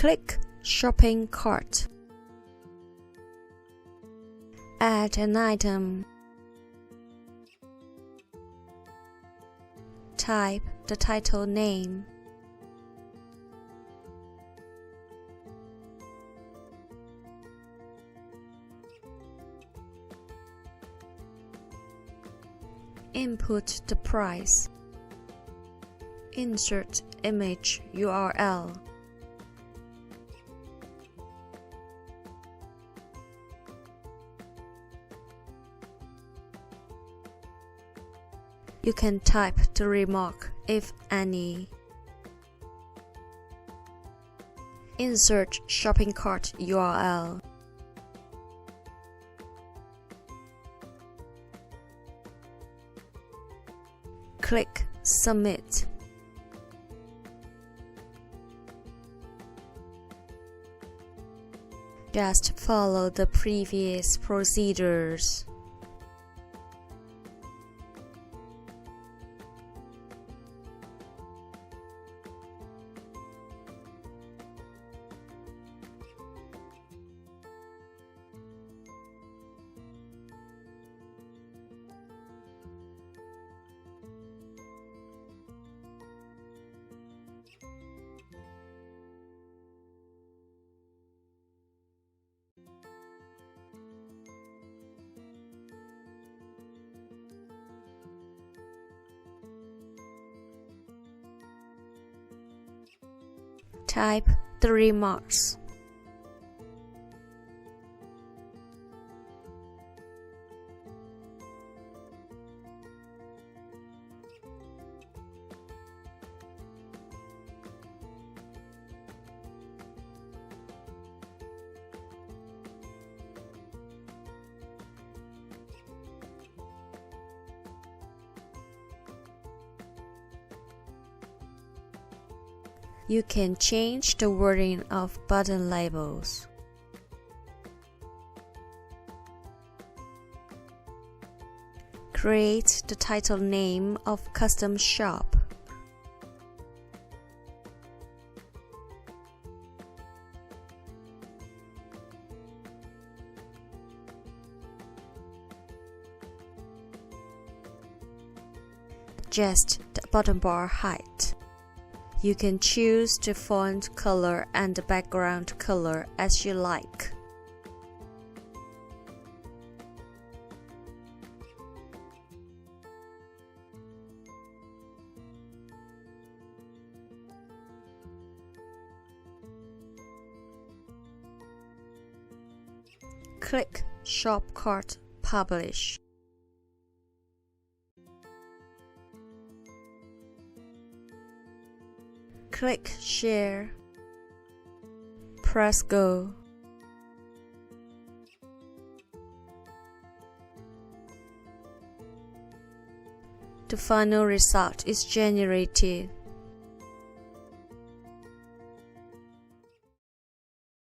Click Shopping Cart. Add an item. Type the title name. Input the price. Insert image URL. You can type the remark, if any. Insert shopping cart URL. Click Submit. Just follow the previous procedures. Type the remarks. You can change the wording of button labels. Create the title name of custom shop. Adjust the bottom bar height. You can choose the font color and the background color as you like. Click Shop Cart Publish. Click Share. Press Go. The final result is generated.